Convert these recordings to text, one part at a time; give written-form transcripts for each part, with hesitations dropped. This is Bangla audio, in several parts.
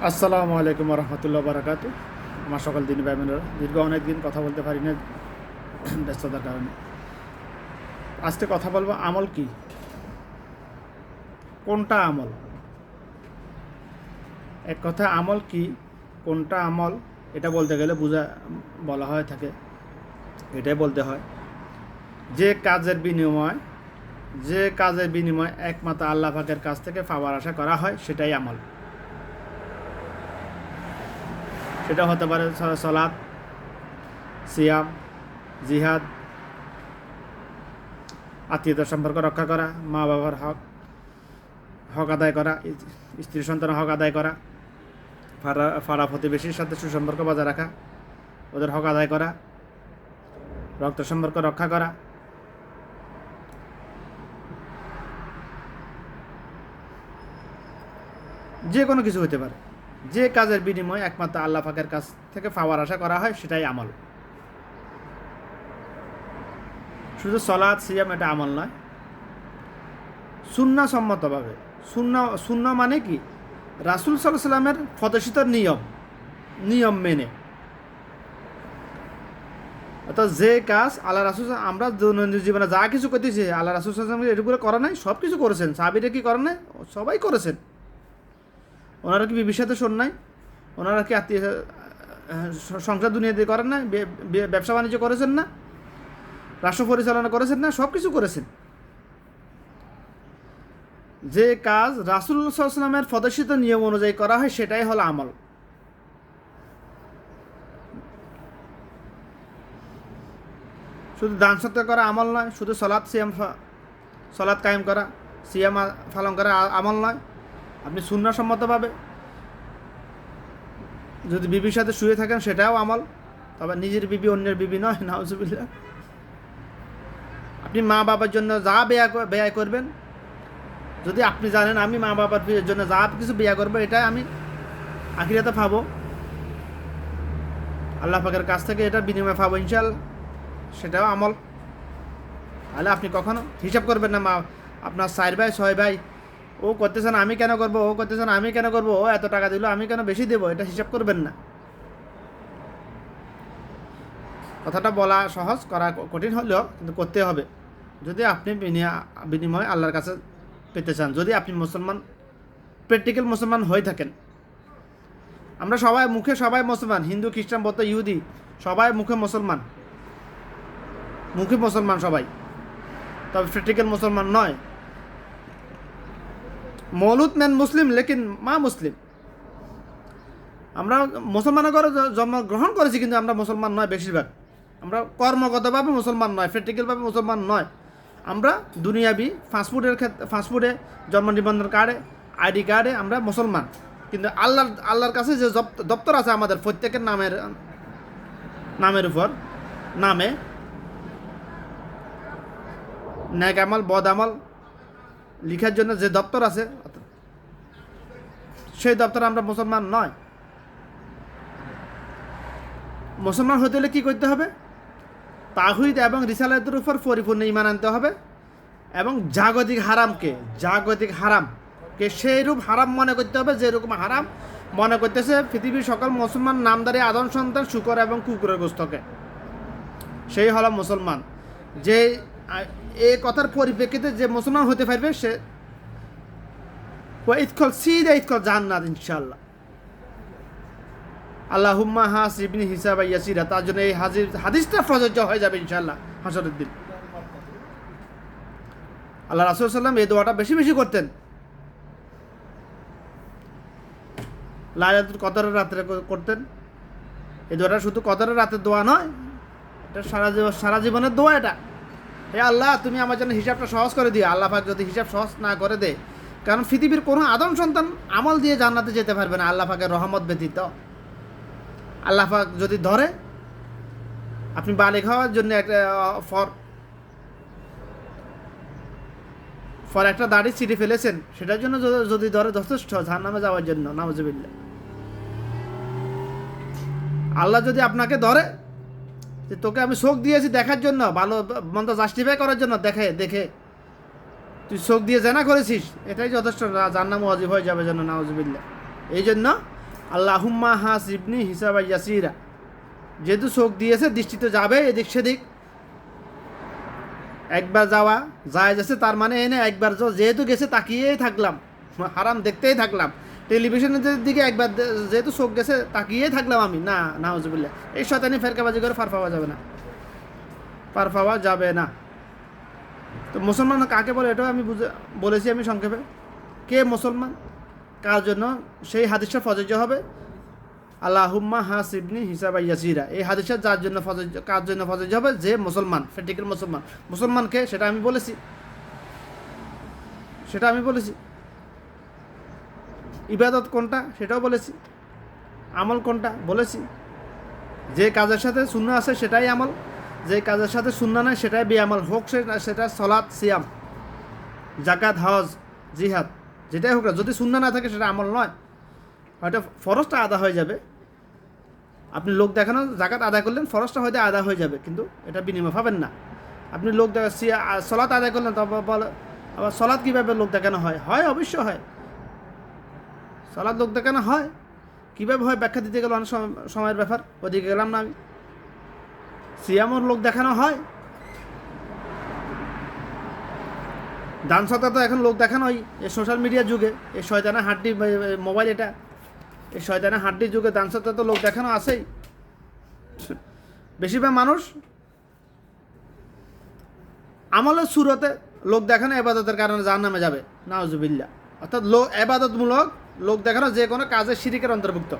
আসসালামু আলাইকুম রহমতুল্লাহ বারাকাতু। আমার সকল দিন ভাই বোনেরা, দীর্ঘ অনেক দিন কথা বলতে পারি না ব্যস্ততার কারণে। আজকে কথা বলবো আমল কি, কোনটা আমল। এক কথা আমল কি, কোনটা আমল, এটা বলতে গেলে বলা হয় থাকে, এটাই বলতে হয় যে কাজের বিনিময় একমাত্র আল্লাহ পাকের কাছ থেকে পাওয়ার আশা করা হয়, সেটাই আমল। সেটা হতে পারে সালাত, সিয়াম, জিহাদ, আত্মীয়তার সম্পর্ক রক্ষা করা, মা বাবার হক আদায় করা, স্ত্রী সন্তানের হক আদায় করা, পাড়া প্রতিবেশীর সাথে সুসম্পর্ক বজায় রাখা, ওদের হক আদায় করা, রক্ত সম্পর্ক রক্ষা করা, যে কোনো কিছু হতে পারে। যে কাজের বিনিময়ে একমাত্র আল্লাহ পাকের কাছ থেকে পাওয়ার আশা করা হয়, সেটাই আমল। শুধু সলাৎ সিয়াম এটা আমল নয়, সুন্নাহ সম্মতভাবে। সুন্নাহ মানে কি? রাসূল সাল্লাল্লাহু আলাইহি সাল্লামের প্রদর্শিত নিয়ম মেনে, অর্থাৎ যে কাজ আল্লাহ রাসূল, আমরা দৈনন্দিন জীবনে যা কিছু করতেছি, আল্লাহ রাসূল সাল্লাল্লাহু আলাইহি সাল্লাম এটুকু করা নাই, সব কিছু করেছেন। সাহাবীরা কি করেন নাই? সবাই করেছেন। ওনারা কি বিবির সাথে শোন নাই? ওনারা কি আত্মীয় সংসার দুনিয়া দিয়ে করেন না? ব্যবসা বাণিজ্য করেছেন না? রাষ্ট্র পরিচালনা করেছেন না? সব কিছু করেছেন। যে কাজ রাসূল সাল্লাল্লাহু আলাইহি ওয়াসাল্লামের প্রদর্শিত নিয়ম অনুযায়ী করা হয়, সেটাই হলো আমল। শুধু দান সৎকার করা আমল নয়, শুধু সলাৎ কায়েম করা, সিয়াম পালন করা আমল নয়। আপনি সুন্নাহ সম্মতভাবে যদি বিবির সাথে শুয়ে থাকেন, সেটাও আমল। তবে নিজের বিবি, অন্যের বিবি নয়, নাউজুবিল্লাহ। আপনি মা বাবার জন্য যা ব্যয় করবেন, যদি আপনি জানেন আমি মা বাবার জন্য যা কিছু ব্যয় করবো, এটা আমি আখিরাতে পাবো, আল্লাহ পাকের কাছ থেকে এটা বিনিময়ে পাবো ইনশাআল্লাহ, সেটাও আমল। তাহলে আপনি কখনো হিসাব করবেন না আপনার 4 ভাই 6 ভাই ও করতেছেন আমি কেন করবো, ও করতেছেন আমি কেন করবো, ও এত টাকা দিল আমি কেন বেশি দেবো, এটা হিসাব করবেন না। কথাটা বলা সহজ, করা কঠিন হলেও কিন্তু করতে হবে, যদি আপনি বিনিময় আল্লাহর কাছে পেতে চান, যদি আপনি প্র্যাকটিক্যাল মুসলমান হয়ে থাকেন। আমরা সবাই মুখে মুসলমান, হিন্দু খ্রিস্টান বৌদ্ধ ইহুদি সবাই মুখে মুসলমান সবাই, তবে প্র্যাকটিক্যাল মুসলমান নয়। মৌলুদ মেন মুসলিম লেকিন মা মুসলিম। আমরা মুসলমানের ঘরে জন্মগ্রহণ করেছি, কিন্তু আমরা মুসলমান নয় বেশিরভাগ। আমরা কর্মগতভাবে মুসলমান নয়, প্র্যাকটিক্যালভাবে মুসলমান নয়। আমরা দুনিয়াবি ফাস্টফুডে জন্ম নিবন্ধন কার্ডে, আইডি কার্ডে আমরা মুসলমান, কিন্তু আল্লাহর কাছে যে দপ্তর আছে আমাদের প্রত্যেকের নামের উপর, নামে নেক আমল বদ আমল লিখার জন্য যে দপ্তর আছে, সেই দপ্তরে আমরা মুসলমান নয়। মুসলমান হতে হলে কী করতে হবে? তাওহীদ এবং রিসালাতের উপর পরিপূর্ণ ঈমান আনতে হবে, এবং জাগতিক হারামকে সেইরূপ হারাম মনে করতে হবে, যেরকম হারাম মনে করতেছে পৃথিবীর সকল মুসলমান নামধারী আদম সন্তান শূকর এবং কুকুরের গোশতকে। সেই হলো মুসলমান। যে এই কথার পরিপ্রেক্ষিতে যে মুসলমান হতে পারবে, সে ইদখল জান্নাত ইনশাআল্লাহ। আল্লাহুম্মা হাসিবনি হিসাবা ইয়াসিরা, তার জন্য এই হাদিসটা প্রযোজ্য হয়ে যাবে ইনশাআল্লাহ হাসরের দিন। আল্লাহ রাসূল সাল্লাল্লাহু আলাইহি ওয়াসাল্লাম এই দোয়াটা বেশি বেশি করতেন। লাইলাতুল কদরের রাতে করতেন। এই দোয়াটা শুধু কদরের রাতের দোয়া নয়, এটা সারা জীবনের দোয়া। এটা, হে আল্লাহ তুমি আমার জন্য হিসাবটা সহজ করে দিও। আল্লাহ পাক যদি হিসাব সহজ না করে দেয়, কারণ পৃথিবীর কোনো আদম সন্তান আমল দিয়ে জান্নাতে যেতে পারবে না আল্লাহ পাকের রহমত ব্যতীত। আল্লাহ পাক যদি ধরে, আপনি বালিগ হওয়ার জন্য একটা ফর একটা দাড়ি ছিঁড়ে ফেলেছেন, সেটার জন্য যদি ধরে যথেষ্ট জাহান্নামে যাওয়ার জন্য, নাউজুবিল্লাহ। আল্লাহ যদি আপনাকে ধরে যে তোকে আমি চোখ দিয়েছি দেখার জন্য, ভালো মন্দ জাস্টিফাই করার জন্য, দেখে তুই চোখ দিয়ে জেনা করেছিস, এটাই যথেষ্ট, জাহান্নাম ওয়াজিব হয়ে যাবে জন্য, নাউজুবিল্লাহ। এই জন্য আল্লাহুম্মা হাসিবনি হিসাবা ইয়াসিরা, যেহেতু চোখ দিয়েছে দৃষ্টি তো যাবে এদিক সেদিক, একবার যাওয়া যায় যাচ্ছে, তার মানে এনে একবার যেহেতু গেছে তাকিয়েই থাকলাম, হারাম দেখতেই থাকলাম, টেলিভিশনের দিকে একবার যেহেতু চোখ গেছে তাকিয়েই থাকলাম আমি, না নাউজুবিল্লাহ, এই শয়তানি ফেরকাবাজি করে পার পাওয়া যাবে না, পার পাওয়া যাবে না। তো মুসলমান কাকে বলে এটাও আমি বলেছি আমি সংক্ষেপে। কে মুসলমান, কার জন্য সেই হাদিসটা প্রযোজ্য হবে? আল্লাহুম্মা হাসিবনি হিসাবা ইয়াসিরা, এই হাদিসটা যার জন্য প্রযোজ্য, কার জন্য প্রযোজ্য হবে? যে মুসলমান, ফেটিক্যাল মুসলমান। মুসলমানকে সেটা আমি বলেছি, সেটা আমি বলেছি। ইবাদত কোনটা সেটাও বলেছি, আমল কোনটা বলেছি। যে কাজের সাথে সুন্নাহ আছে সেটাই আমল, যে কাজের সাথে সুন্নাহ নাই সেটাই বেআমল, হোক সেটা সলাৎ, সিয়াম, জাকাত, হজ, জিহাদ, যেটাই হোক না, যদি সুন্নাহ না থাকে সেটা আমল নয়। হয়তো ফরজটা আদা হয়ে যাবে, আপনি লোক দেখানো জাকাত আদায় করলেন, ফরজটা হয়তো আদা হয়ে যাবে, কিন্তু এটা বিনিময় পাবেন না। আপনি লোক সলাৎ আদায় করলেন, তবে বলে আবার সলাৎ কীভাবে লোক দেখানো হয়? হয়, অবশ্য হয়, সলাৎ লোক দেখানো হয়। কীভাবে হয় ব্যাখ্যা দিতে গেলে অনেক সময়ের ব্যাপার, ওদিকে গেলাম না আমি। সিয়ামর লোক দেখানো হয়, দান সত্তা তো এখন লোক দেখানোই, এই সোশ্যাল মিডিয়ার যুগে, এই শয়তানের হাড্ডি মোবাইল, এটা এই শয়তানের হাড্ডির যুগে দান সত্তা তো লোক দেখানো আছেই। বেশিরভাগ মানুষ আমলের সুরতে লোক দেখানো এবাদতের কারণে জাহান্নামে যাবে, নাউজুবিল্লাহ। অর্থাৎ এবাদতমূলক লোক দেখানো যে কোনো কাজের শিরিকের অন্তর্ভুক্ত।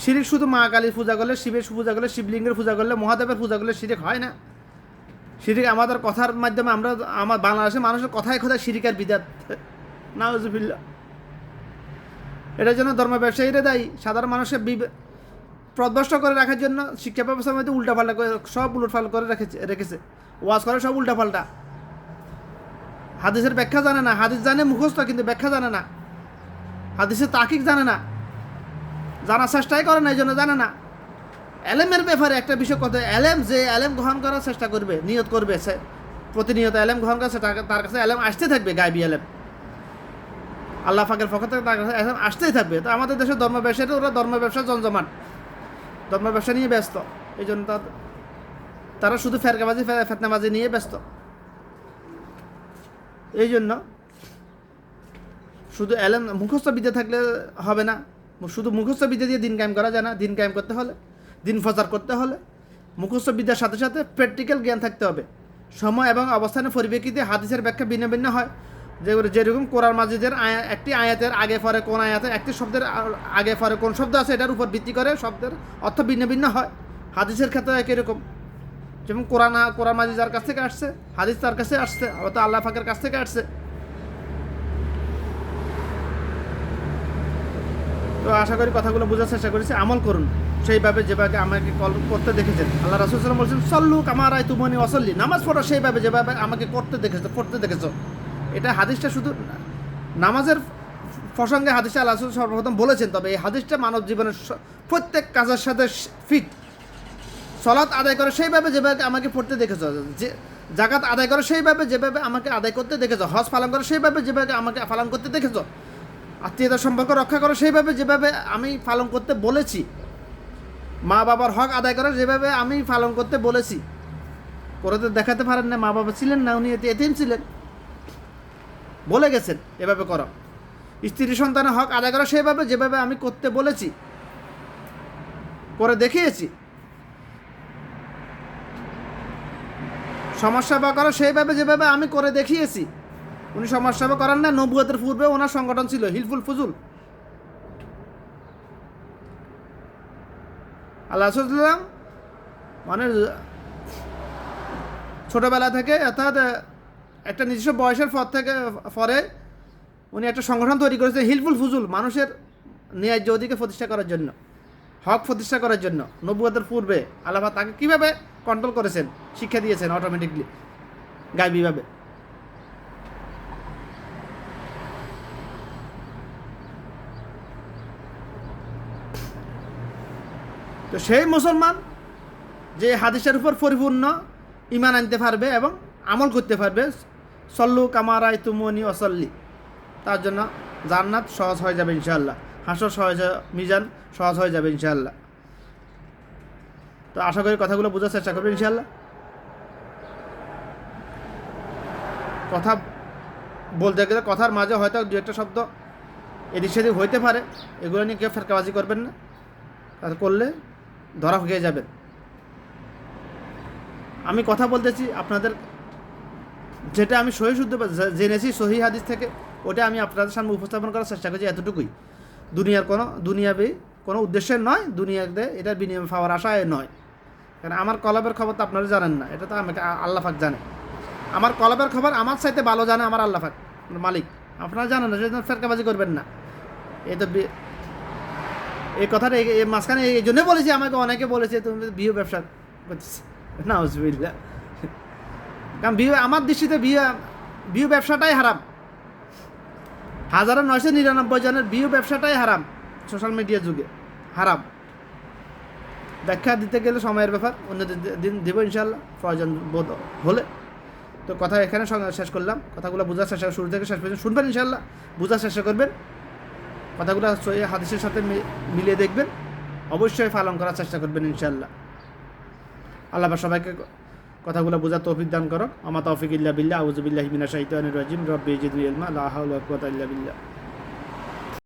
শিরিক শুধু মা কালীর পূজা করলে, শিবের পূজা করলে, শিবলিঙ্গের পূজা করলে, মহাদেবের পূজা করলে শিরিক হয় না। শিরিক আমাদের কথার মাধ্যমে, আমার বাংলাদেশের মানুষের কথায় কথায় শিরিকের বিদাত, নাউজুবিল্লাহ। এটার জন্য ধর্ম ব্যবসায়ীরা দায়ী, সাধারণ মানুষের প্রদভষ্ট করে রাখার জন্য শিক্ষা ব্যবস্থার মধ্যে উল্টাপাল্টা করে, সব উলটপাল করে রেখেছে, ওয়াজ করে সব উল্টাপাল্টা। হাদিসের ব্যাখ্যা জানে না, হাদিস জানে মুখস্থ কিন্তু ব্যাখ্যা জানে না, হাদিসের তাকিক জানে না, জানার চেষ্টাই করে না, এই জন্য জানে না। এলেমের ব্যাপারে একটা বিষয় কথা, এলেম, যে এলেম গ্রহণ করার চেষ্টা করবে, নিয়ত করবে, সে প্রতিনিয়ত এলেম গ্রহণ করছে, তার কাছে এলেম আসতে থাকবে, গায়বী এলেম আল্লাহ পাকের পক্ষ থেকে তার কাছে এলেম আসতেই থাকবে। তো আমাদের দেশের ধর্ম ব্যবসায়ীরা, ওরা ধর্ম ব্যবসা জমজমাট, ধর্ম ব্যবসা নিয়ে ব্যস্ত, এই জন্য তারা শুধু ফেরকাবাজি ফেতনাবাজি নিয়ে ব্যস্ত। এই জন্য শুধু এলেম মুখস্থ বিদ্যা থাকলে হবে না, শুধু মুখস্থ বিদ্যা দিয়ে দিন কায়েম করা যায় না। দিন কায়েম করতে হলে, দিন প্রচার করতে হলে মুখস্থ বিদ্যার সাথে সাথে প্র্যাকটিক্যাল জ্ঞান থাকতে হবে। সময় এবং অবস্থানের পরিপ্রেক্ষিতে হাদিসের ব্যাখ্যা ভিন্ন ভিন্ন হয়। যেরকম কোরআন মাজিদের একটি আয়াতের আগে পরে কোন আয়াতের, একটি শব্দের আগে পরে কোন শব্দ আছে, এটার উপর ভিত্তি করে শব্দের অর্থ ভিন্ন ভিন্ন হয়। হাদিসের ক্ষেত্রে একই রকম, যেমন কোরআন মাজিদ যার কাছ থেকে আসছে, হাদিস তার কাছে আসছে, হয়তো আল্লাহ পাকের কাছ থেকে আসছে। তো আশা করি কথাগুলো বোঝার চেষ্টা করেছি। আমল করুন সেইভাবে যেভাবে আমাকে করতে দেখেছেন। আল্লাহ রাসূল সাল্লাল্লাহু আলাইহি ওয়াসাল্লাম বলছেন, সল্লু কামা রাআইতুমুনি ওয়াসাল্লি, নামাজ পড়ো সেইভাবে যেভাবে আমাকে পড়তে দেখেছো। এটা হাদিসটা শুধু নামাজের প্রসঙ্গে হাদিসে আল্লাহ রাসূল সর্বপ্রথম বলেছেন, তবে এই হাদিসটা মানব জীবনের প্রত্যেক কাজের সাথে ফিট। সলাৎ আদায় করে সেইভাবে যেভাবে আমাকে পড়তে দেখেছো, যে জাকাত আদায় করে সেইভাবে যেভাবে আমাকে আদায় করতে দেখেছো, হজ পালন করে সেইভাবে যেভাবে আমাকে পালন করতে দেখেছো, আত্মীয়তার সম্পর্ক রক্ষা করে সেইভাবে যেভাবে আমি পালন করতে বলেছি, মা বাবার হক আদায় করে যেভাবে আমি পালন করতে বলেছি। করে তো দেখাতে পারেন না, মা বাবা ছিলেন না, উনি এতিম ছিলেন, বলে গেছেন এভাবে করো। স্ত্রী সন্তানের হক আদায় করা সেইভাবে যেভাবে আমি করতে বলেছি, করে দেখিয়েছি। সমাজসেবা করা সেইভাবে যেভাবে আমি করে দেখিয়েছি। উনি সমাজসেবা করেন না, নবুয়তের পূর্বে ওনার সংগঠন ছিল হিলফুল ফুজুল। আল্লাহ রাসূল মানে ছোটোবেলা থেকে, অর্থাৎ একটা নিজস্ব বয়সের পরে উনি একটা সংগঠন তৈরি করেছেন হিলফুল ফুজুল, মানুষের ন্যায্য অধিকার প্রতিষ্ঠা করার জন্য, হক প্রতিষ্ঠা করার জন্য। নবুয়তের পূর্বে আল্লাহ তাকে কীভাবে কন্ট্রোল করেছেন, শিক্ষা দিয়েছেন অটোমেটিকলি, গায়বীভাবে। তো সেই মুসলমান যে হাদিসের উপর পরিপূর্ণ ঈমান আনতে পারবে এবং আমল করতে পারবে, সল্লু কামা রাআইতুমুনি ওয়াসাল্লি, তার জন্য জান্নাত সহজ হয়ে যাবে ইনশাআল্লাহ, হাসর সহজ, মিজান সহজ হয়ে যাবে ইনশাআল্লাহ। তো আশা করি কথাগুলো বোঝার চেষ্টা করবেন ইনশাআল্লাহ। কথা বলতে গেলে কথার মাঝে হয়তো দু একটা শব্দ এদিক সেদিক হইতে পারে, এগুলো নিয়ে কেউ ফেরকাবাজি করবেন না, তাতে করলে ধরা হয়ে যাবেন। আমি কথা বলতেছি আপনাদের, যেটা আমি সহি শুদ্ধ জেনেছি সহি হাদিস থেকে, ওটা আমি আপনাদের সামনে উপস্থাপন করার চেষ্টা করছি, এতটুকুই। দুনিয়াবি কোনো উদ্দেশ্যের নয়, দুনিয়াতে এটার বিনিময় পাওয়ার আশায় নয়। কারণ আমার কলবের খবর তো আপনারা জানেন না, এটা তো আমাকে আল্লাহ পাক জানে। আমার কলবের খবর আমার চাইতে ভালো জানে আমার আল্লাহ পাক, মালিক। আপনারা জানেন না, সেজন্য ফেরকাবাজি করবেন না। এই তো এই কথাটা এই মাঝখানে এই জন্য বলেছি, আমাকে অনেকে বলেছে তুমি বিয়ে ব্যবসা করছিস না, বুঝবিল্লা। কারণ আমার দৃষ্টিতে বিয়ে ব্যবসাটাই হারাম। 1999 জনের বিয়ে ব্যবসাটাই হারাম, সোশ্যাল মিডিয়ার যুগে হারাম। ব্যাখ্যা দিতে গেলে সময়ের ব্যাপার, অন্য দিন দেবো ইনশাআল্লাহ প্রয়োজন বোধ হলে। তো কথা এখানে শেষ করলাম। কথাগুলো বোঝার চেষ্টা, শুরু থেকে শেষ পর্যন্ত শুনবেন ইনশাআল্লাহ, বোঝার চেষ্টা করবেন, কথাগুলো হাদিসের সাথে মিলিয়ে দেখবেন, অবশ্যই পালন করার চেষ্টা করবেন ইনশাআল্লাহ। আল্লাহ সবাইকে কথাগুলো বোঝার তৌফিক দান করো। আমা তৌফিক ইল্লা বিল্লাহ, আউযু বিল্লাহি মিনাশ শাইতানির রাজিম। রব্বি জিদনি ইলমা, লা হাওলা ওয়া লা কুওয়াতা ইল্লা বিল্লাহ।